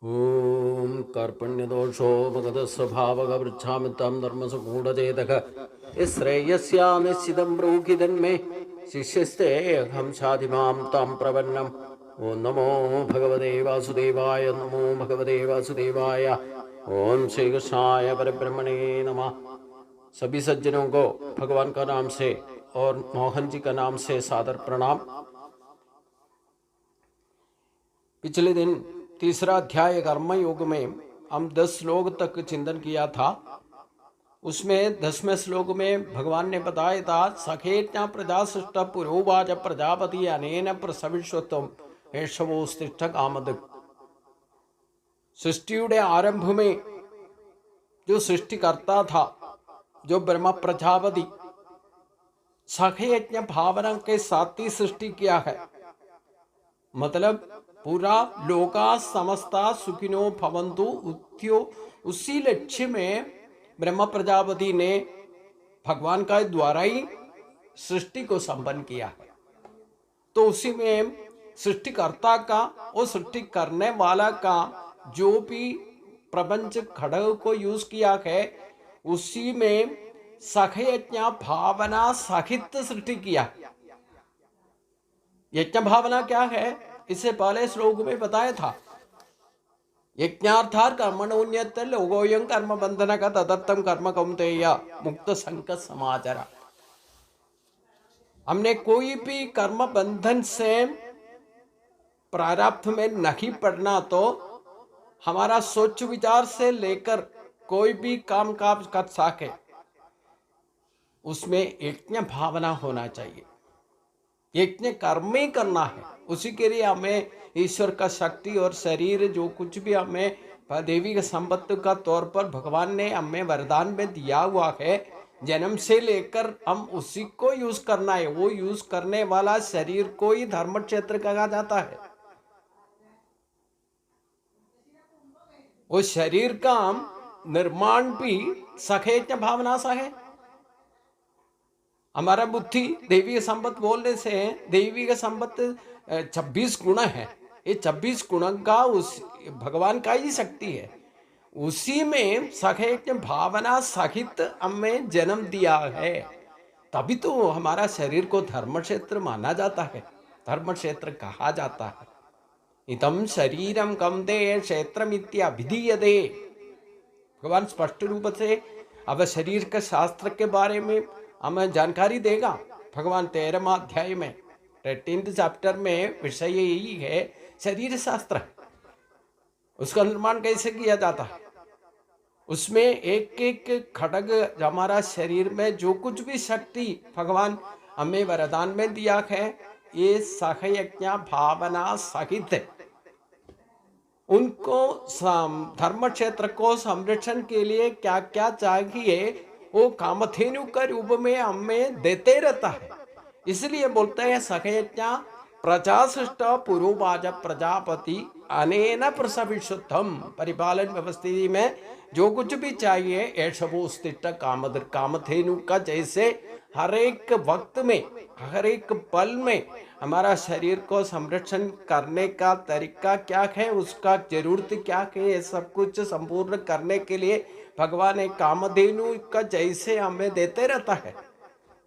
ॐ कार्पण्यदोषोपगतस्वभावगवृच्छामि तं धर्मसुगूढचेतक श्रेयस्या निश्चितं ब्रूहि तन्मे शिष्यस्ते अहं शाधिमां तं प्रपन्नम् ॐ नमो भगवते वासुदेवाय नमो भगवते वासुदेवाय ओम श्री कृष्णाय परब्रह्मणे नमः। सभी सज्जनों को भगवान का नाम से और मोहन जी का नाम से सादर प्रणाम। पिछले दिन तीसरा अध्याय कर्म योग में हम 10 श्लोक तक चिंतन किया था। उसमें 10वें श्लोक में भगवान ने बताया था सखेज्ञा प्रजा सृष्ट पुरोवाच प्रजापति अनेन प्रसविष्वत्वम ऐशवोस्तिष्ठ कामद। सृष्टिയുടെ आरंभ में जो सृष्टिकर्ता था, जो ब्रह्मा प्रजापति, सखयज्ञ भावना के साथ ही सृष्टि किया है। मतलब पूरा लोका समस्ता सुखिनो भवन्तु उद्यो, उसी लक्ष्य में ब्रह्मा प्रजापति ने भगवान का द्वारा ही सृष्टि को संपन्न किया है। तो उसी में सृष्टिकर्ता का और सृष्टि करने वाला का जो भी प्रपंच खड़ग को यूज किया है, उसी में सखयज्ञ भावना सहित सृष्टि किया। यज्ञ भावना क्या है, इससे पहले श्लोक में बताया था। यज्ञार्थार कर्मणोन्यत लोगोयं कर्म बंधन का तदर्थम कर्म कौन्तेय मुक्त संकट समाचार। हमने कोई भी कर्म बंधन से प्रारब्ध में नहीं पड़ना, तो हमारा सोच विचार से लेकर कोई भी काम काज कर सके उसमें यज्ञ भावना होना चाहिए। यज्ञ कर्म ही करना है, उसी के लिए हमें ईश्वर का शक्ति और शरीर जो कुछ भी हमें देवी के संपत्ति का तौर पर भगवान ने हमें वरदान में दिया हुआ है, जन्म से लेकर हम उसी को यूज करना है। वो यूज करने वाला शरीर को ही धर्म क्षेत्र कहा जाता है। वो शरीर का निर्माण भी सखेज्ञ भावना सा है। हमारा बुद्धि देवी का संपत्ति बोलने से, देवी का संपत्ति 26 गुण है। ये 26 गुण का उस भगवान का ही शक्ति है। उसी में सखेज्ञ भावना सहित हमें जन्म दिया है, तभी तो हमारा शरीर को धर्म क्षेत्र माना जाता है, धर्म क्षेत्र कहा जाता है। इदं शरीरम कौन्तेय क्षेत्रमित्यभिधीयते। भगवान स्पष्ट रूप से अब शरीर के शास्त्र के बारे में हमें जानकारी देगा। भगवान 13वां अध्याय में 13th चैप्टर में विषय यही है, शरीर शास्त्र, उसका निर्माण कैसे किया जाता है। उसमें एक एक खड़ग हमारा शरीर में जो कुछ भी शक्ति भगवान हमें वरदान में दिया है, ये सखयज्ञ भावना सहित है। उनको धर्म क्षेत्र को संरक्षण के लिए क्या क्या चाहिए वो कामधेनु के रूप में हमें देते रहता है। इसलिए बोलते हैं सखयज्ञ प्रजा सृष्ट पुरोवाच प्रजापति अनेन प्रसविष्वत्वम। परिपालन व्यवस्थिति में जो कुछ भी चाहिए ऐशवोस्तिष्ठ कामधेनु, कामधेनु का जैसे हर एक वक्त में, हर एक पल में हमारा शरीर को संरक्षण करने का तरीका क्या है, उसका जरूरत क्या है, ये सब कुछ संपूर्ण करने के लिए भगवान एक कामधेनु का जैसे हमें देते रहता है।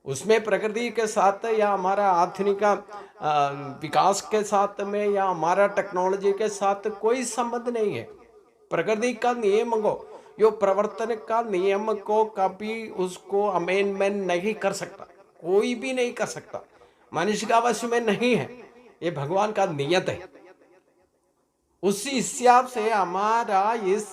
उसमें प्रकृति के साथ या हमारा आधुनिक विकास के साथ में या हमारा टेक्नोलॉजी के साथ कोई संबंध नहीं है। प्रकृति का नियम को, जो प्रवर्तन का नियम को कभी उसको अमेंडमेंट नहीं कर सकता, कोई भी नहीं कर सकता, मनुष्य का वश में नहीं है। ये भगवान का नियत है। उसी हिसाब से हमारा इस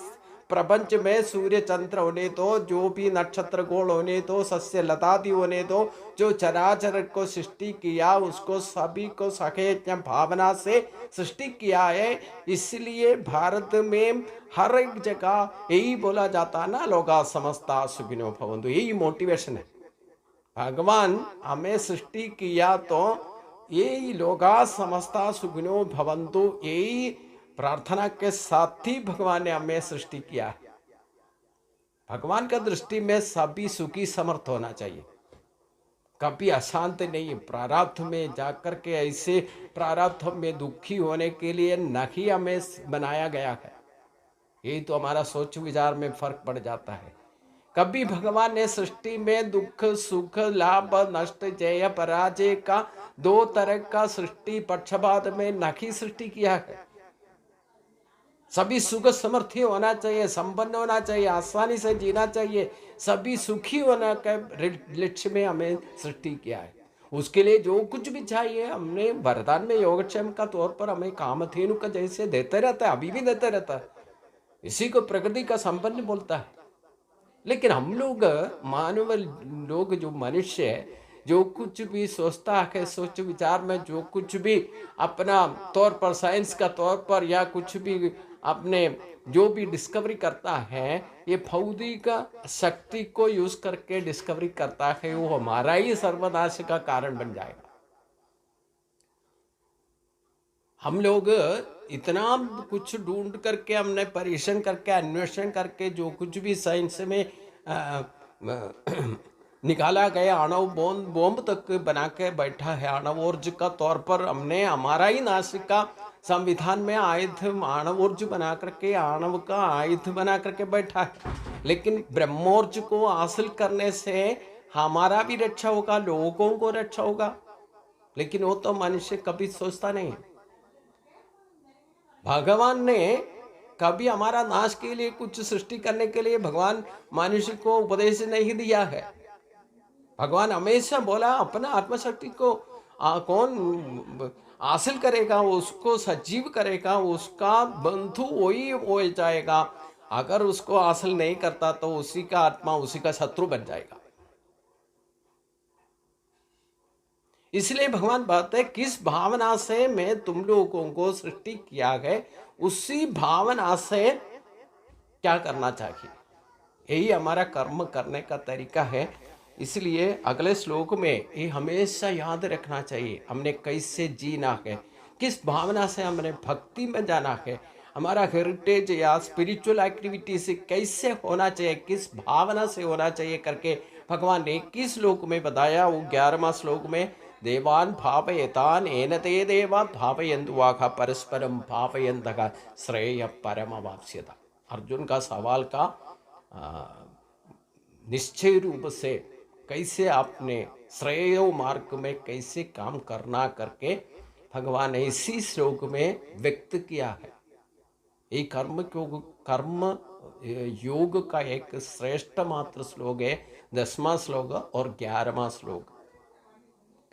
प्रपंच में सूर्य चंद्र होने तो, जो भी नक्षत्र गोल होने तो, सस्य लतादि होने तो, जो चराचर को सृष्टि किया उसको सभी को सखेज्ञ भावना से सृष्टि किया है। इसलिए भारत में हर एक जगह यही बोला जाता ना, लोका समस्ता सुखिनो भवन्तु, यही मोटिवेशन है। भगवान हमें सृष्टि किया तो यही लोका समस्ता सुखिनो भवन्तु, यही प्रार्थना के साथ ही भगवान ने हमें सृष्टि किया है। भगवान का दृष्टि में सभी सुखी समर्थ होना चाहिए, कभी अशांत नहीं। प्रारब्ध में जाकर के ऐसे प्रारब्ध में दुखी होने के लिए नहीं हमें बनाया गया है। यही तो हमारा सोच विचार में फर्क पड़ जाता है। कभी भगवान ने सृष्टि में दुख सुख लाभ नष्ट जय पराजय का दो तरह का सृष्टि पक्षपात में नहीं सृष्टि किया है। सभी सुख समृद्धि होना चाहिए, संपन्न होना चाहिए, आसानी से जीना चाहिए, सभी सुखी होना के लक्ष्य में हमें सृष्टि किया है। उसके लिए जो कुछ भी चाहिए हमने वरदान में योगक्षेम का तौर पर हमें कामधेनु का जैसे देते रहता है, अभी भी देते रहता है। इसी को प्रकृति का संपन्न बोलता है। लेकिन हम लोग मानव लोग जो मनुष्य है, जो कुछ भी सोचता है, सोच विचार में जो कुछ भी अपना तौर पर साइंस का तौर पर या कुछ भी अपने जो भी डिस्कवरी करता है, ये भौतिक शक्ति को यूज करके डिस्कवरी करता है, वो हमारा ही सर्वनाश का कारण बन जाएगा। हम लोग इतना कुछ ढूंढ करके हमने परीक्षण करके अन्वेषण करके जो कुछ भी साइंस में निकाला गया आणव बॉम्ब तक बना के बैठा है। आणवोर्ज का तौर पर हमने हमारा ही नाश का संविधान में आयुध आणवोर्ज बना करके आणव का आयुध बना करके बैठा है। लेकिन ब्रह्मोर्ज को हासिल करने से हमारा भी रक्षा होगा, लोगों को रक्षा होगा, लेकिन वो तो मनुष्य कभी सोचता नहीं। भगवान ने कभी हमारा नाश के लिए कुछ सृष्टि करने के लिए भगवान मनुष्य को उपदेश नहीं दिया है। भगवान हमेशा बोला अपना आत्मशक्ति को कौन हासिल करेगा, उसको सजीव करेगा, उसका बंधु वही हो जाएगा। अगर उसको हासिल नहीं करता तो उसी का आत्मा उसी का शत्रु बन जाएगा। इसलिए भगवान बात है किस भावना से मैं तुम लोगों को सृष्टि किया है, उसी भावना से क्या करना चाहिए, यही हमारा कर्म करने का तरीका है। इसलिए अगले श्लोक में ये हमेशा याद रखना चाहिए हमने कैसे जीना है, किस भावना से हमने भक्ति में जाना है, हमारा हेरिटेज या स्पिरिचुअल एक्टिविटी से कैसे होना चाहिए, किस भावना से होना चाहिए करके भगवान ने 21 श्लोक में बताया। वो 11वां श्लोक में देवान भावयतान एन ते देवा भावयन्तु वाघ परस्परम भावयन्तः श्रेय परमवाप्स्यता। अर्जुन का सवाल का निश्चय रूप से कैसे आपने श्रेय मार्ग में कैसे काम करना करके भगवान ने इसी श्लोक में व्यक्त किया है। ये कर्म योग का एक श्रेष्ठ मात्र श्लोक है, 10वां श्लोक और 11वां श्लोक।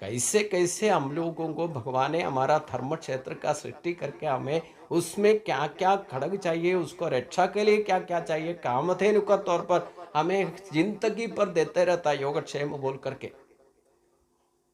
कैसे कैसे हम लोगों को भगवान ने हमारा धर्म क्षेत्र का सृष्टि करके हमें उसमें क्या क्या खड़ग चाहिए, उसको रक्षा के लिए क्या क्या चाहिए, कामधेनु का तौर पर हमें जिंदगी पर देते रहता योगक्षेम बोल करके।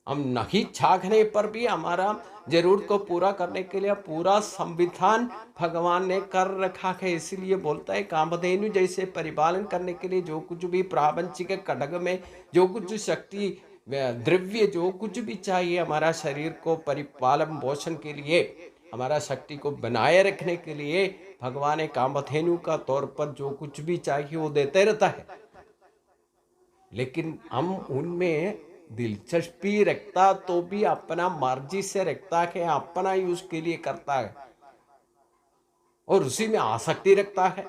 हम नहीं चाहने पर भी हमारा जरूरत को पूरा करने के लिए पूरा संविधान भगवान ने कर रखा है। इसीलिए बोलता है कामधेनु जैसे परिपालन करने के लिए जो कुछ भी प्रापंचिक खड्ग में जो कुछ शक्ति द्रव्य जो कुछ भी चाहिए हमारा शरीर को परिपालन पोषण के लिए, हमारा शक्ति को बनाए रखने के लिए भगवान ने कामधेनु का तौर पर जो कुछ भी चाहिए वो देते रहता है। लेकिन हम उनमें दिलचस्पी रखता तो भी अपना मर्जी से रखता है, अपना ही उसके लिए करता है और उसी में आसक्ति रखता है,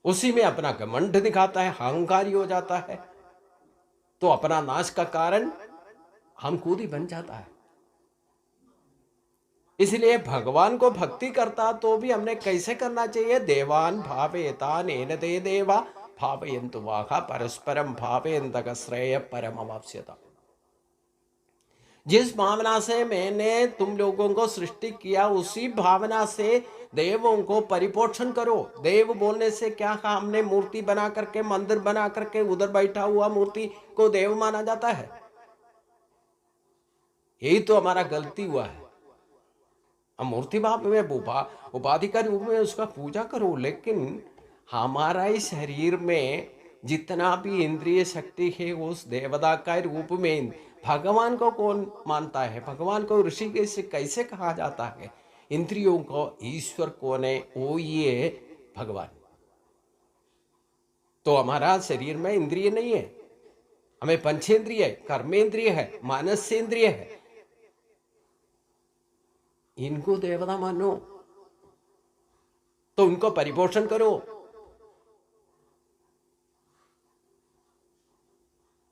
उसी में अपना घमंड दिखाता है, अहंकारी हो जाता है, तो अपना नाश का कारण हम खुद ही बन जाता है। इसलिए भगवान को भक्ति करता तो भी हमने कैसे करना चाहिए, देवान भावयतान एन ते देवा भावयन्तु वाघ परस्परम भावयन्तः श्रेय परमवाप्स्यता। जिस भावना से मैंने तुम लोगों को सृष्टि किया उसी भावना से देवों को परिपोषण करो। देव बोलने से क्या कहा, हमने मूर्ति बना करके मंदिर बना करके उधर बैठा हुआ मूर्ति को देव माना जाता है। यही तो हमारा गलती हुआ है। हम मूर्ति भाव में उपाधि का रूप में उसका पूजा करो, लेकिन हमारा ही शरीर में जितना भी इंद्रिय शक्ति है उस देवता का रूप में भगवान को कौन मानता है, भगवान को ऋषि कैसे कहा जाता है, इंद्रियों को ईश्वर कौन है, वो ये भगवान। तो हमारा शरीर में इंद्रिय नहीं है, हमें पंचेंद्रिय है, कर्मेंद्रिय है, मानसेंद्रिय है, इनको देवता मानो। तो उनको परिपोषण करो।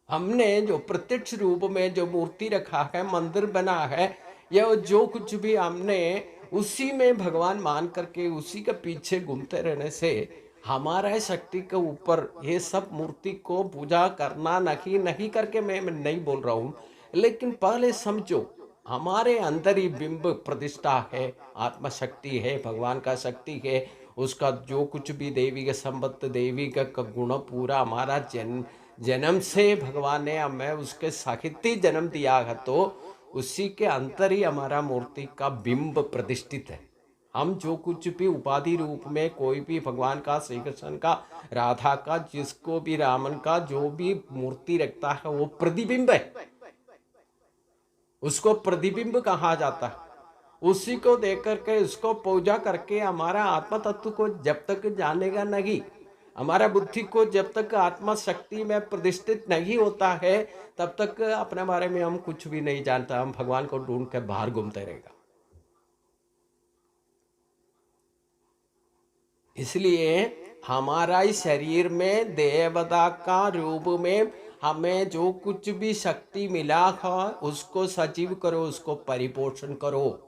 हमने जो प्रत्यक्ष रूप में जो मूर्ति रखा है, मंदिर बना है, या जो कुछ भी हमने उसी में भगवान मान करके उसी के पीछे घूमते रहने से हमारा शक्ति के ऊपर ये सब मूर्ति को पूजा करना नहीं नहीं करके मैं नहीं बोल रहा हूँ, लेकिन पहले समझो हमारे अंदर ही बिंब प्रतिष्ठा है, आत्मशक्ति है, भगवान का शक्ति है, उसका जो कुछ भी देवी का संबत्त देवी का गुण पूरा हमारा जन्म से भगवान ने हमें उसके साहित्य जन्म दिया है, तो उसी के अंतर ही हमारा मूर्ति का बिंब प्रतिष्ठित है। हम जो कुछ भी उपाधि रूप में कोई भी भगवान का, श्री कृष्ण का, राधा का, जिसको भी रामन का जो भी मूर्ति रखता है वो प्रतिबिंब है, उसको प्रतिबिंब कहा जाता है। उसी को देख करके उसको पूजा करके हमारा आत्मा तत्व को जब तक जानेगा नहीं, हमारा बुद्धि को जब तक आत्मा शक्ति में प्रतिष्ठित नहीं होता है, तब तक अपने बारे में हम कुछ भी नहीं जानता, हम भगवान को ढूंढ के बाहर घूमते रहेगा। इसलिए हमारा ही शरीर में देवता का रूप में हमें जो कुछ भी शक्ति मिला है उसको सजीव करो, उसको परिपोषण करो।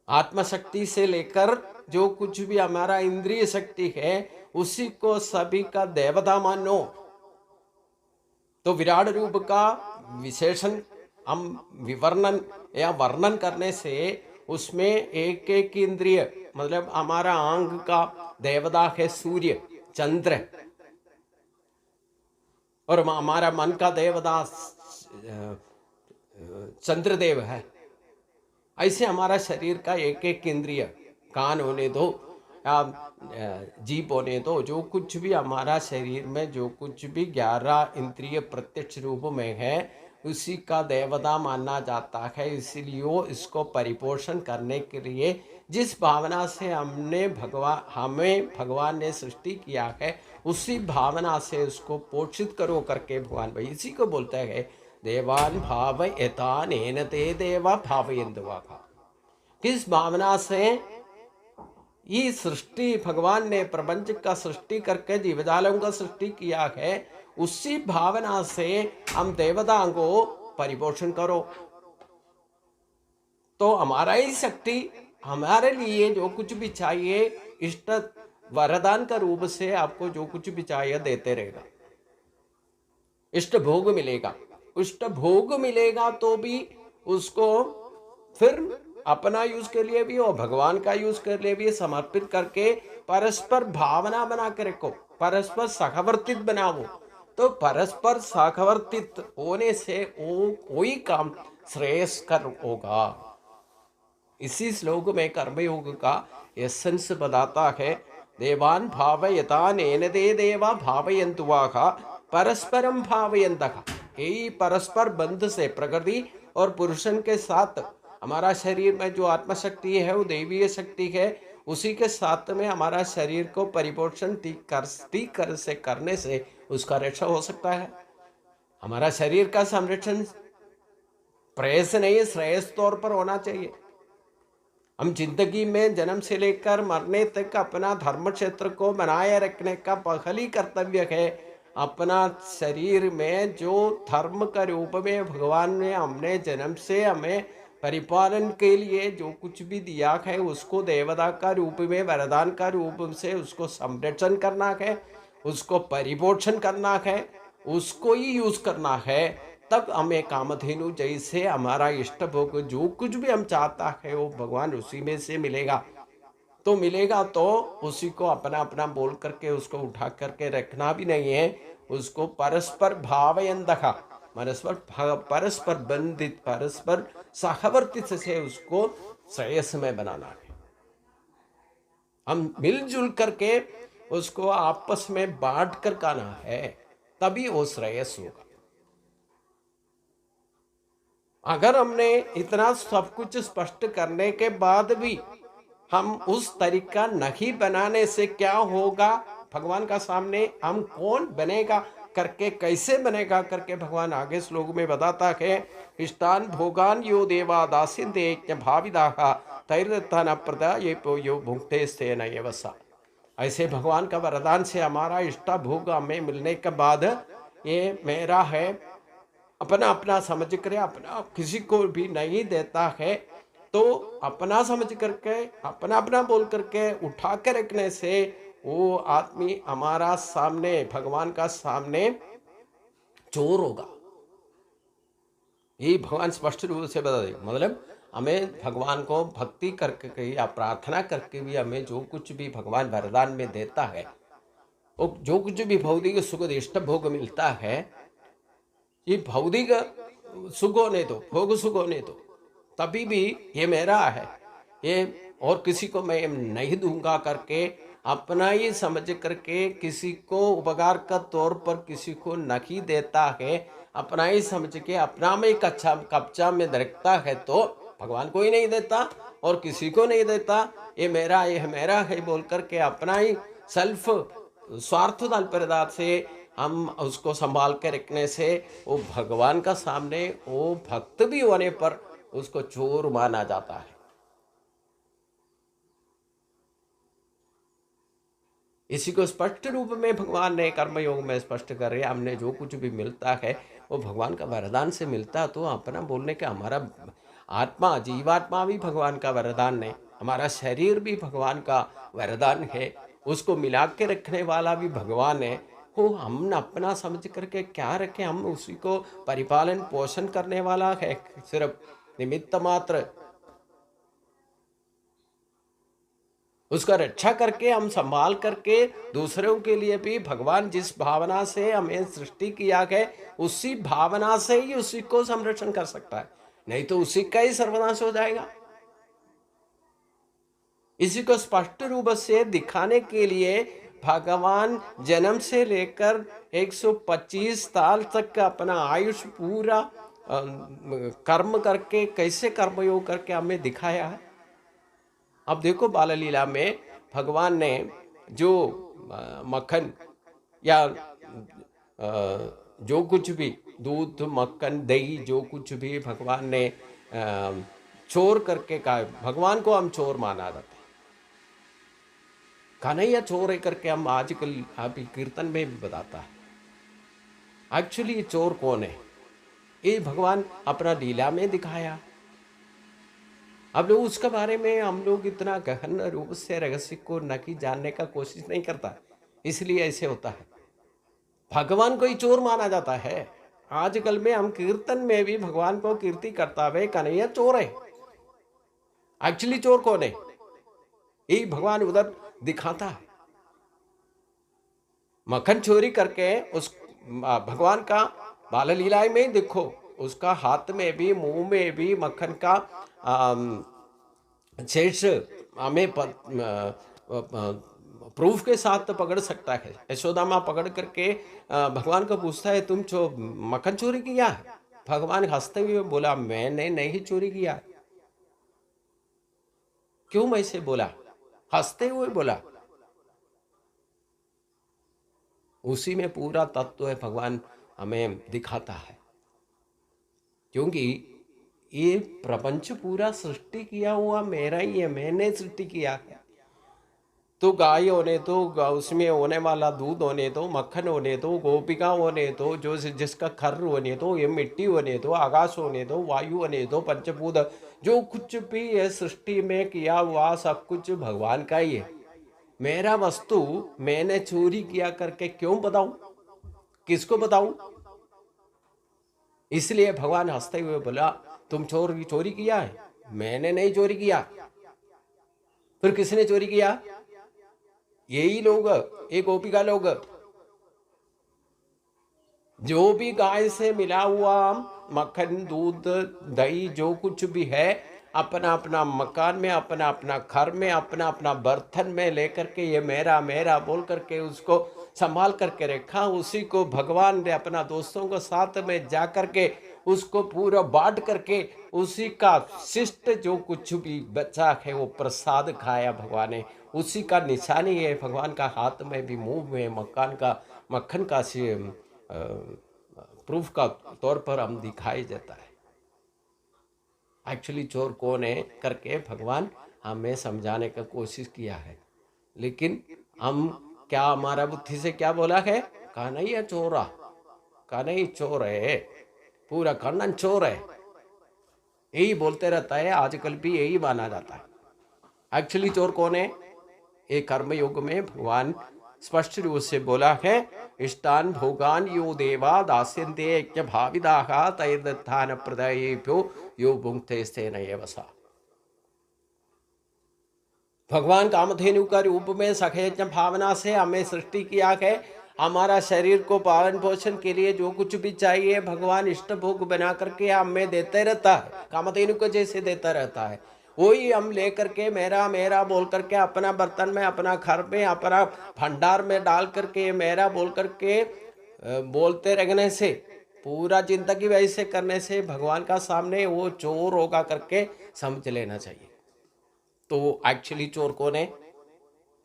आत्मशक्ति से लेकर जो कुछ भी हमारा इंद्रिय शक्ति है उसी को सभी का देवता मानो। तो विराट रूप का विशेषण हम विवर्णन या वर्णन करने से उसमें एक एक इंद्रिय मतलब हमारा अंग का देवता है सूर्य चंद्र, और हमारा मन का देवता चंद्रदेव है। ऐसे हमारा शरीर का एक एक इंद्रिय, कान होने दो या जीभ होने दो, जो कुछ भी हमारा शरीर में जो कुछ भी 11 इंद्रिय प्रत्यक्ष रूप में है उसी का देवता माना जाता है। इसलिए इसको परिपोषण करने के लिए जिस भावना से हमें भगवान ने सृष्टि किया है उसी भावना से उसको पोषित करो करके भगवान भाई इसी को बोलते हैं देवान भाव एतानेन ते देवा भावयन्तुवाः। किस भावना से ये सृष्टि भगवान ने प्रपंच का सृष्टि करके जीवजालों का सृष्टि किया है, उसी भावना से हम देवताओं को परिपोषण करो। तो हमारा ही शक्ति हमारे लिए जो कुछ भी चाहिए इष्ट वरदान का रूप से आपको जो कुछ भी चाहिए देते रहेगा। इष्ट भोग मिलेगा, इष्ट भोग मिलेगा तो भी उसको फिर अपना यूज के लिए भी और भगवान का यूज के लिए भी समर्पित करके परस्पर भावना बना के रखो, परस्पर सहवर्तित बनाओ। तो परस्पर सहवर्तित होने से वो कोई काम श्रेयस्कर होगा। इसी श्लोक में कर्मयोग का एसेंस बताता है देवान भावयतानेन ते देवा भावयन्तुवाः परस्परम भावयन्तः। यही परस्पर बंध से प्रकृति और पुरुषन के साथ हमारा शरीर में जो आत्मशक्ति है वो दैवीय शक्ति है, उसी के साथ में हमारा शरीर को परिपोषण ठीक से करने से उसका रक्षा हो सकता है। हमारा शरीर का संरक्षण प्रेयस नहीं श्रेयस तौर पर होना चाहिए। हम जिंदगी में जन्म से लेकर मरने तक अपना धर्म क्षेत्र को बनाए रखने का पहली कर्तव्य है अपना शरीर में जो धर्म का रूप में भगवान ने हमने जन्म से हमें परिपालन के लिए जो कुछ भी दिया है उसको देवता का रूप में वरदान का रूप से उसको संरक्षण करना है, उसको परिपोषण करना है, उसको ही यूज करना है। तब हमें कामधेनु जैसे हमारा इष्ट भोग जो कुछ भी हम चाहता है वो भगवान उसी में से मिलेगा। तो मिलेगा तो उसी को अपना अपना बोल करके उसको उठा करके रखना भी नहीं है, उसको परस्पर भावयन्तः परस्पर बंधित परस्पर सहवर्तित से उसको श्रेयस में बनाना है। हम मिलजुल करके उसको आपस में बांट कर खाना है, तभी वो श्रेयस होगा। अगर हमने इतना सब कुछ स्पष्ट करने के बाद भी हम उस तरीका नहीं बनाने से क्या होगा, भगवान का सामने हम कौन बनेगा करके कैसे बनेगा करके भगवान आगे श्लोक में बताता है, इष्टान भोगान यो देवा दासिंदे भाविदाहा तैर्तन प्रदा ये यो भुक्ते स्थे न ये वसा। ऐसे भगवान का वरदान से हमारा इष्टा भोग हमें मिलने के बाद ये मेरा है अपना अपना समझ कर अपना किसी को भी नहीं देता है, तो अपना समझ करके अपना अपना बोल करके उठा के रखने से वो आदमी हमारा सामने भगवान का सामने चोर होगा। ये भगवान स्पष्ट रूप से बता दे। मतलब हमें भगवान को भक्ति करके या प्रार्थना करके भी हमें जो कुछ भी भगवान वरदान में देता है, वो जो कुछ भी भौतिक सुख इष्ट भोग मिलता है, ये भौतिक सुख होने दो, भोग सुख होने दो, तभी भी ये मेरा है, ये और किसी को मैं नहीं दूंगा करके अपना ही समझ करके किसी को उपकार का तौर पर किसी को नहीं देता है, अपना ही समझ के अपना में कच्चा कब्जा में रखता है, तो भगवान को ही नहीं देता और किसी को नहीं देता, ये मेरा है बोल करके अपना ही सेल्फ स्वार्थ तत्परता से हम उसको संभाल के रखने से वो भगवान का सामने वो भक्त भी होने पर उसको चोर माना जाता है। इसी को स्पष्ट रूप में भगवान ने कर्मयोग में स्पष्ट कर रहे, हमने जो कुछ भी मिलता है वो भगवान का वरदान से मिलता, तो अपना बोलने का हमारा आत्मा जीवात्मा भी भगवान का वरदान है, हमारा शरीर भी भगवान का वरदान है, उसको मिला के रखने वाला भी भगवान है। वो हम अपना समझ करके क्या रखें, हम उसी को परिपालन पोषण करने वाला है, सिर्फ निमित्त मात्र उसका रक्षा करके हम संभाल करके दूसरों के लिए भी भगवान जिस भावना से हमें सृष्टि किया है उसी भावना से ही उसी को संरक्षण कर सकता है, नहीं तो उसी का ही सर्वनाश हो जाएगा। इसी को स्पष्ट रूप से दिखाने के लिए भगवान जन्म से लेकर 125 साल तक का अपना आयुष पूरा कर्म करके कैसे कर्मयोग करके हमें दिखाया है। अब देखो बाल लीला में भगवान ने जो मक्खन या जो कुछ भी दूध मक्खन दही जो कुछ भी भगवान ने चोर करके कहा, भगवान को हम चोर माना जाता है, कन्हैया चोर है करके हम आजकल अभी कीर्तन में भी बताता है। एक्चुअली ये चोर कौन है, ये भगवान अपना लीला में दिखाया। अब लोग उसके बारे में हम लोग इतना गहन रूप से रहस्य को न कि जानने का कोशिश नहीं करता, इसलिए ऐसे होता है। भगवान को ही चोर माना जाता है। आजकल में हम कीर्तन में भी भगवान को कीर्ति करता है, कन्हैया चोर है। एक्चुअली चोर कौन है, यही भगवान उधर दिखाता है। मक्खन चोरी करके उस भगवान का बाल लीला में ही देखो, उसका हाथ में भी मुंह में भी मक्खन का शेष हमें प्रूफ के साथ तो पकड़ सकता है। यशोदा माँ पकड़ करके भगवान को पूछता है तुम मक्खन चोरी किया है? भगवान हंसते हुए बोला मैंने नहीं चोरी किया। क्यों ऐसे बोला? हंसते हुए बोला। उसी में पूरा तत्व है भगवान हमें दिखाता है, क्योंकि ये प्रपंच पूरा सृष्टि किया हुआ मेरा ही है, मैंने सृष्टि किया है। तो गाय होने दो, उसमें होने वाला दूध होने दो, मक्खन होने दो, गोपिका होने दो, जो जिसका खर होने दो, ये मिट्टी होने दो, आकाश होने दो, वायु होने दो, पंचभूत, जो कुछ भी है सृष्टि में किया हुआ सब कुछ भगवान का ही है। मेरा वस्तु मैंने चोरी किया करके क्यों बताऊं, किसको बताऊं? इसलिए भगवान हंसते हुए बोला तुम चोरी किया है? मैंने नहीं चोरी किया। फिर किसने चोरी किया? यही लोग, ये गोपिका लोग, जो भी गाय से मिला हुआ मक्खन दूध दही जो कुछ भी है अपना अपना मकान में, अपना अपना घर में, अपना अपना बर्तन में लेकर के ये मेरा मेरा बोल करके उसको संभाल करके रखा। उसी को भगवान ने अपना दोस्तों को साथ में जा करके उसको पूरा बांट करके उसी का शिष्ट जो कुछ भी बचा है वो प्रसाद खाया भगवान ने। उसी का निशानी है भगवान का हाथ में भी मुंह में मक्खन का प्रूफ का तौर पर हम दिखाई देता है। एक्चुअली चोर कौन है करके भगवान हमें समझाने का कोशिश किया है, लेकिन हम क्या हमारा बुद्धि से क्या बोला है, कहा नहीं है चोरा, कहा नहीं चोर है, पूरा कन्नन चोर है, यही बोलते रहता है। आजकल भी यही माना जाता है। एक्चुअली चोर कौन है? ये कर्मयोग में भगवान स्पष्ट रूप से बोला है, इष्टान भोगान यो देवा दास्यन्ते यज्ञ भाविदाः तैर्दत्तान प्रदयेभ्यो यो भुङ्क्ते स्तेन एव सा। भगवान कामधेनु का रूप में सखयज्ञ भावना से हमें सृष्टि किया है। हमारा शरीर को पालन पोषण के लिए जो कुछ भी चाहिए भगवान इष्ट भोग बना करके हमें देते रहता है, कामधेनु को जैसे देता रहता है। वही हम लेकर के मेरा मेरा बोल करके अपना बर्तन में, अपना घर में, अपना भंडार में डाल करके मेरा बोल करके बोलते रहने से, पूरा जिंदगी वैसे करने से भगवान का सामने वो चोर होगा करके समझ लेना चाहिए। तो एक्चुअली चोर कौन है?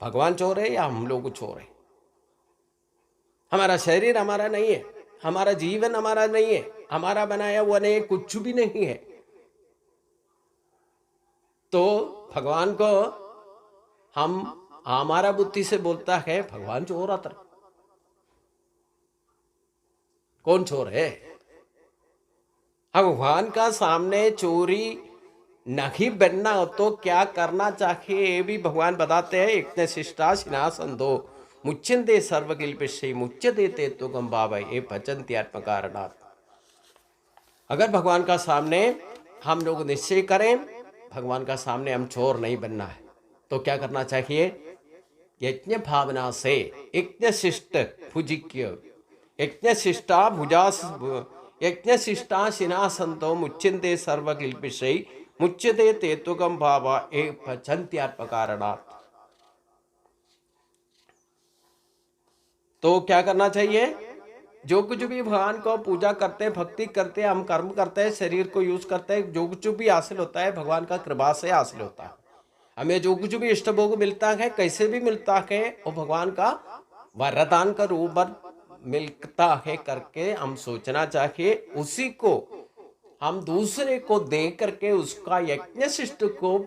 भगवान चोर है या हम लोग चोर है? हमारा शरीर हमारा नहीं है, हमारा जीवन हमारा नहीं है, हमारा बनाया हुआ नहीं, कुछ भी नहीं है। तो भगवान को हम हमारा बुद्धि से बोलता है भगवान चोर आता। कौन चोर है? भगवान का सामने चोरी नहीं बनना हो तो क्या करना चाहिए ये भी भगवान बताते हैं। एक शिष्टा सिनासंदो मुच्यन्ते सर्वकिल्पिषै मुच्यते ते तुगम भावै ये भजन्त्यात्म कारणात्। अगर भगवान का सामने हम लोग निश्चय करें भगवान का सामने हम चोर नहीं बनना है तो क्या करना चाहिए? यज्ञ भावना से यज्ञ शिष्ट भुजिक्य यज्ञ शिष्टा भुजा यज्ञ शिष्टा सिनासंतो मुच्यन्ते सर्वकिल्पिषै मुच्यते ते तुगम भाव ये भजन्त्यात्म कारणात्। तो क्या करना चाहिए? जो कुछ भी भगवान को पूजा करते हैं, भक्ति करते हैं, हम कर्म करते हैं, शरीर को यूज करते हैं, जो कुछ भी हासिल होता है भगवान का कृपा से हासिल होता है। हमें जो कुछ भी इष्ट भोग मिलता है, कैसे भी मिलता है, वो भगवान का वरदान का रूप मिलता है करके हम सोचना चाहिए। उसी को हम दूसरे को दे करके उसका यज्ञ शिष्ट को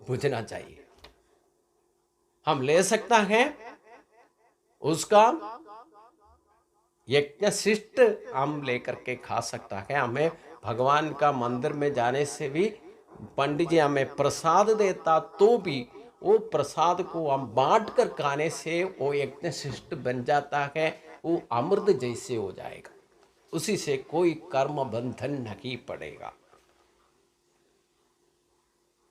बुझना चाहिए। हम ले सकता है उसका यज्ञ शिष्ट हम लेकर के खा सकता है। हमें भगवान का मंदिर में जाने से भी पंडित जी हमें प्रसाद देता तो भी वो प्रसाद को हम बांट कर खाने से वो यज्ञ शिष्ट बन जाता है, वो अमृत जैसे हो जाएगा, उसी से कोई कर्म बंधन नहीं पड़ेगा।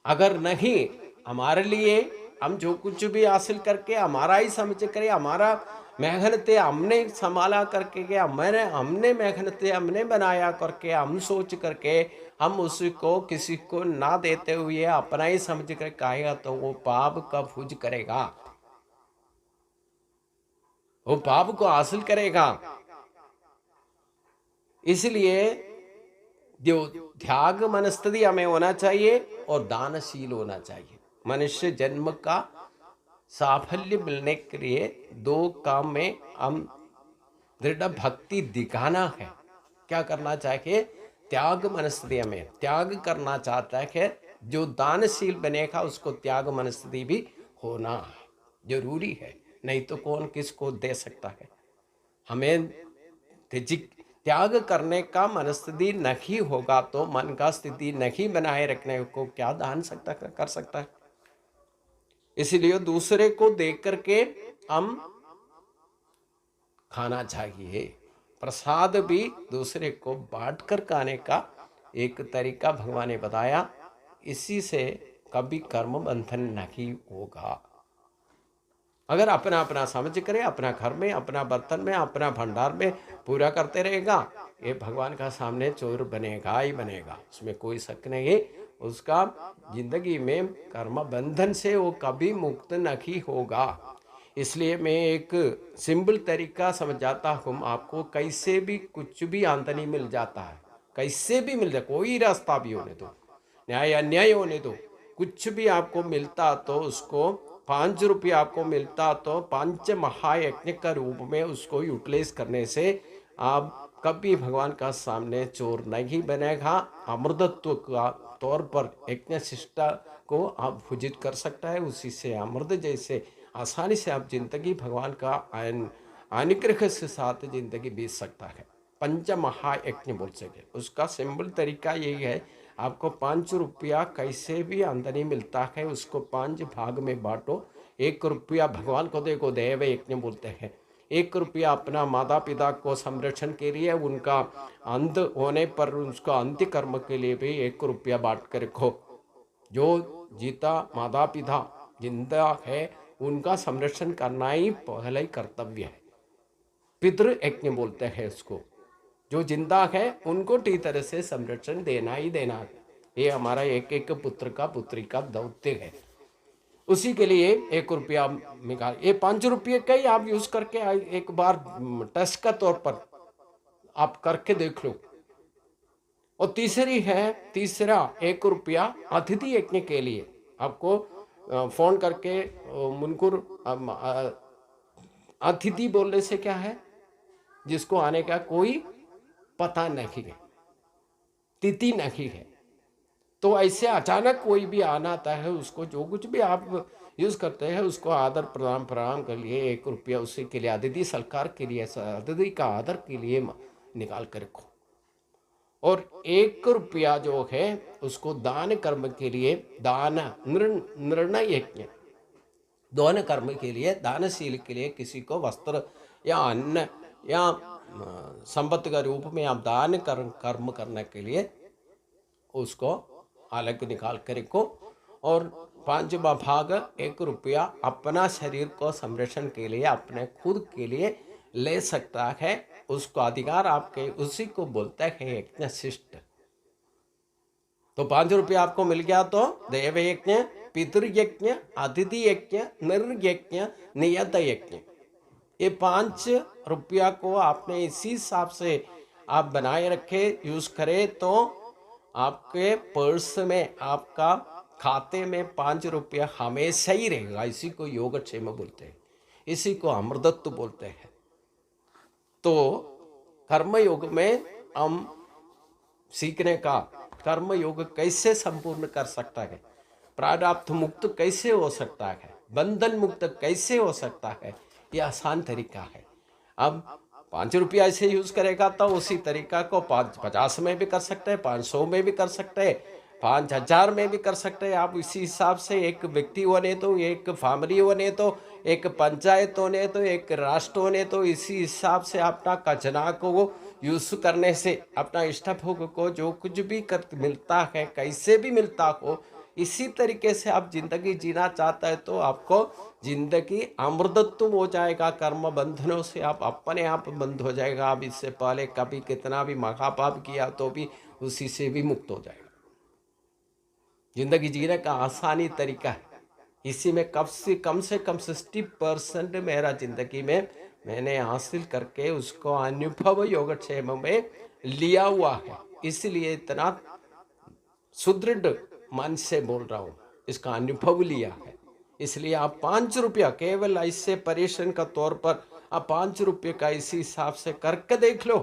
अगर नहीं हमारे लिए हम जो कुछ भी हासिल करके हमारा ही समझ करे, हमारा मेहनतें हमने संभाला करके के हमने मेहनतें हमने बनाया करके हम सोच करके हम उसको किसी को ना देते हुए अपना ही समझ कर खाएगा तो वो पाप का भुज करेगा, वो पाप को हासिल करेगा। इसलिए जो त्याग मनस्थिति हमें होना चाहिए और दानशील होना चाहिए। मनुष्य जन्म का साफल्य मिलने के लिए दो काम में हम दृढ़ भक्ति दिखाना है। क्या करना चाहिए? त्याग मनस्थिति हमें त्याग करना चाहता है। जो दानशील बनेगा उसको त्याग मनस्थिति भी होना जरूरी है, नहीं तो कौन किसको दे सकता है। हमें त्याग करने का मनस्थिति नहीं होगा तो मन का स्थिति नहीं बनाए रखने को क्या दान कर सकता है। इसलिए दूसरे को देख करके हम खाना चाहिए। प्रसाद भी दूसरे को बांट कर खाने का एक तरीका भगवान ने बताया। इसी से कभी कर्म बंधन नहीं होगा। अगर अपना अपना समझ करे, अपना घर में, अपना बर्तन में, अपना भंडार में पूरा करते रहेगा, ये भगवान का सामने चोर बनेगा ही बनेगा, उसमें कोई शक नहीं है। उसका जिंदगी में कर्म बंधन से वो कभी मुक्त नहीं होगा। इसलिए मैं एक सिंपल तरीका समझाता हूँ आपको। कैसे भी कुछ भी आमदनी मिल जाता है, कैसे भी मिल जाए, कोई रास्ता भी होने दो, न्याय अन्याय होने दो, कुछ भी आपको मिलता तो उसको 5 रुपये आपको मिलता तो 5 महायज्ञ का रूप में उसको यूटिलाइज करने से आप कभी भगवान का सामने चोर नहीं बनेगा। अमृतत्व का तौर पर यज्ञ शिष्टा को आप भुजित कर सकता है, उसी से अमृत जैसे आसानी से आप जिंदगी भगवान का अनुग्रह के साथ जिंदगी बीत सकता है। पंच महायज्ञ बोल सके, उसका सिंपल तरीका यही है। आपको 5 रुपया कैसे भी आमदनी मिलता है, उसको 5 भाग में बांटो। 1 रुपया भगवान को देखो, देव यज्ञ बोलते हैं। 1 रुपया अपना माता पिता को संरक्षण के लिए, उनका अंत होने पर उसका अंत्य कर्म के लिए भी 1 रुपया बांट कर रखो। जो जीता माता पिता जिंदा है उनका संरक्षण करना ही पहला ही कर्तव्य है। पितृ यज्ञ बोलते हैं उसको। जो जिंदा है उनको ठीक तरह से संरक्षण देना ही देना है। ये हमारा एक एक पुत्र का पुत्री का दौत्य है। उसी के लिए 1 रुपया निकाल, ये 5 रुपये का ही आप यूज करके एक बार टेस्ट का तौर पर आप करके देख लो। और तीसरा 1 रुपया अतिथि यज्ञ के लिए आपको फोन करके मुनकुर अतिथि बोलने से क्या है, जिसको आने का कोई पता नहीं है, तिथि नहीं है, तो ऐसे अचानक कोई भी आना आता है, उसको जो कुछ भी आप यूज करते हैं उसको आदर प्रणाम के लिए 1 रुपया उसी के लिए अतिथि सत्कार के लिए, अतिथि का आदर के लिए निकाल कर रखो। और 1 रुपया जो है उसको दान कर्म के लिए, दान निर्णय यज्ञ, दान कर्म के लिए, दानशील के लिए, किसी को वस्त्र या अन्न या संपत्ति का रूप में आप दान कर्म करने के लिए उसको अलग निकाल कर रखो। और 5वां भाग 1 रुपया अपना शरीर को संरक्षण के लिए, अपने खुद के लिए ले सकता है, उसको अधिकार आपके, उसी को बोलते हैं यज्ञ शिष्ट। तो 5 रुपया आपको मिल गया तो देव यज्ञ, पितृयज्ञ, अतिथि यज्ञ, निर्यज्ञ, नियत यज्ञ, ये 5 रुपया को आपने इसी हिसाब से आप बनाए रखे, यूज करें तो आपके पर्स में, आपका खाते में 5 रुपया हमेशा ही रहेगा। इसी को योगक्षेम बोलते हैं, इसी को अमृतत्व बोलते हैं। तो कर्म योग में हम सीखने का, कर्म योग कैसे संपूर्ण कर सकता है, प्रारब्ध मुक्त कैसे हो सकता है, बंधन मुक्त कैसे हो सकता है, यह आसान तरीका है। अब 5 रुपया ऐसे यूज करेगा तो उसी तरीका को 50 में भी कर सकते हैं, 500 में भी कर सकते हैं, 5000 में भी कर सकते हैं। आप इसी हिसाब से एक व्यक्ति होने तो, एक फैमिली होने तो, एक पंचायत होने तो, एक राष्ट्र होने तो, इसी हिसाब से अपना खजाना को यूज करने से, अपना इष्ट भोग को जो कुछ भी मिलता है, कैसे भी मिलता हो, इसी तरीके से आप जिंदगी जीना चाहता है तो आपको जिंदगी अमृतत्व हो जाएगा। कर्म बंधनों से आप अपने आप बंद हो जाएगा। आप इससे पहले कभी कितना भी महापाप किया तो भी उसी से भी मुक्त हो जाएगा। जिंदगी जीने का आसानी तरीका है। इसी में कम से कम 60% मेरा जिंदगी में मैंने हासिल करके उसको अनुभव योगक्षेम में लिया हुआ है। इसलिए इतना सुदृढ़ मन से बोल रहा हूँ, इसका अनुभव लिया है। इसलिए आप 5 रुपया केवल ऐसे परेशान का तौर पर आप 5 रुपये का इसी हिसाब से करके देख लो,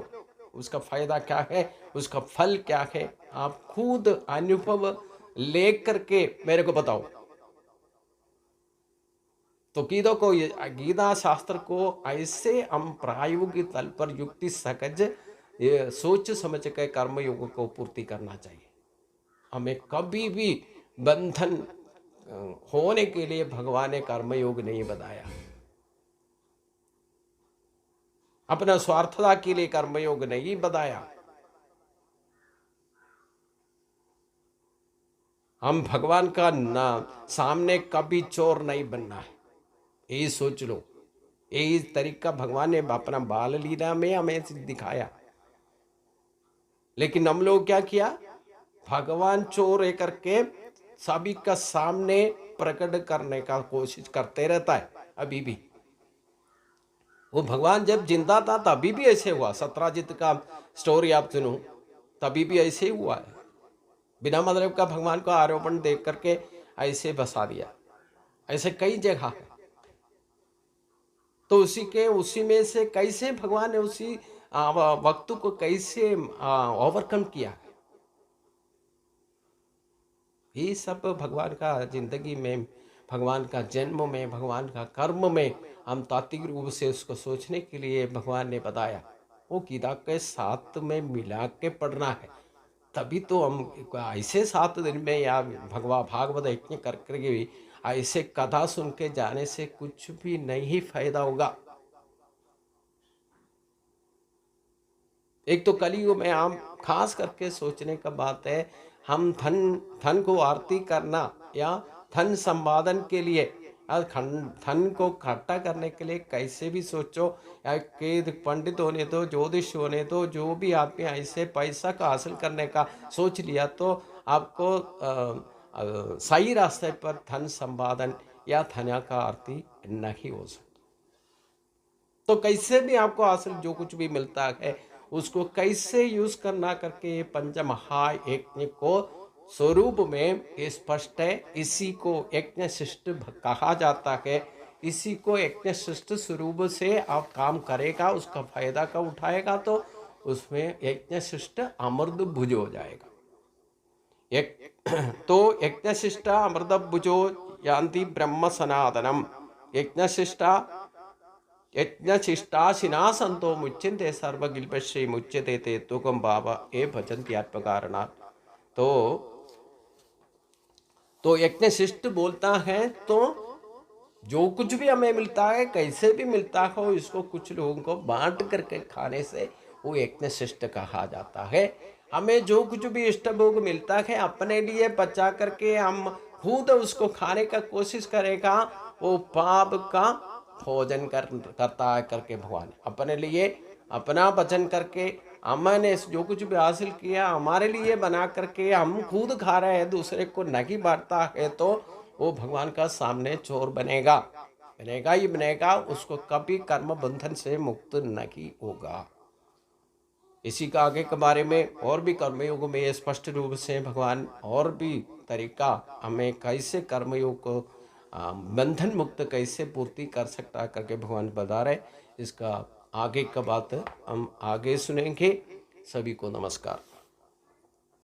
उसका फायदा क्या है, उसका फल क्या है, आप खुद अनुभव ले करके मेरे को बताओ। तो गीता शास्त्र को ऐसे हम प्रायोगिक तल पर युक्ति सहज सोच समझ के कर्मयोग को पूर्ति करना चाहिए। हमें कभी भी बंधन होने के लिए भगवान ने कर्मयोग नहीं बताया। अपना स्वार्थता के लिए कर्मयोग नहीं बताया। हम भगवान का सामने कभी चोर नहीं बनना है, यही सोच लो। यही तरीका भगवान ने अपना बाल लीला में हमें दिखाया। लेकिन हम लोग क्या किया, भगवान चोर करके सभी का सामने प्रकट करने का कोशिश करते रहता है। अभी भी वो भगवान जब जिंदा था तभी भी ऐसे हुआ। सत्राजित का स्टोरी आप सुनो, तभी भी ऐसे ही हुआ है। बिना मतलब का भगवान को आरोपण देख करके ऐसे बसा दिया। ऐसे कई जगह है। तो उसी में से कैसे भगवान ने उसी वक्त को कैसे ओवरकम किया है। ये सब भगवान का जिंदगी में, भगवान का जन्म में, भगवान का कर्म में हम तात्विक रूप से उसको सोचने के लिए भगवान ने बताया। वो गीता के साथ में मिला के पढ़ना है, तभी तो हम ऐसे 7 दिन में या भागवत यज्ञ कर करके भी ऐसे कथा सुन के जाने से कुछ भी नहीं फायदा होगा। एक तो कलयुग में हम खास करके सोचने का बात है, हम धन को आरती करना या धन संपादन के लिए या धन को इकट्ठा करने के लिए कैसे भी सोचो, या के पंडित होने दो, ज्योतिष होने दो, जो भी आदमी ऐसे पैसा का हासिल करने का सोच लिया तो आपको सही रास्ते पर धन संपादन या धन का आरती नहीं हो सकता। तो कैसे भी आपको हासिल जो कुछ भी मिलता है उसको कैसे यूज करना करके पंच महायज्ञ को स्वरूप में स्पष्ट है। इसी को यज्ञ शिष्ट कहा जाता है। इसी को यज्ञ शिष्ट स्वरूप से आप काम करेगा, उसका फायदा का उठाएगा तो उसमें यज्ञ शिष्ट अमृत भुज हो जाएगा। तो यज्ञ शिष्ट अमृत भुजो यान्ति ब्रह्म सनातनम। यज्ञशिष्टाशिना संतो मुच्यन्ते सर्वगिल्पश्री मुच्यते ते तुकम बाबा ए भजन्ति आत्मकारणात्। तो यज्ञशिष्ट बोलता है तो जो कुछ भी हमें मिलता है, कैसे भी मिलता हो, इसको कुछ लोगों को बांट करके खाने से वो यज्ञशिष्ट कहा जाता है। हमें जो कुछ भी इष्ट भोग मिलता है अपने लिए बचा करके हम खुद उसको खाने का कोशिश करेगा, वो पाप का भोजन करता है करके भगवान अपने लिए अपना वचन करके हमने जो कुछ भी हासिल किया हमारे लिए बना करके हम खुद खा रहे हैं, दूसरे को नहीं बांटता है तो वो भगवान का सामने चोर बनेगा ही बनेगा। उसको कभी कर्म बंधन से मुक्त नहीं होगा। इसी का आगे के बारे में और भी कर्मयोग में स्पष्ट रूप से भगवान और भी तरीका हमें कैसे कर्मयोग को बंधन मुक्त कैसे पूर्ति कर सकता करके भगवान बता रहे। इसका आगे का बात हम आगे सुनेंगे। सभी को नमस्कार।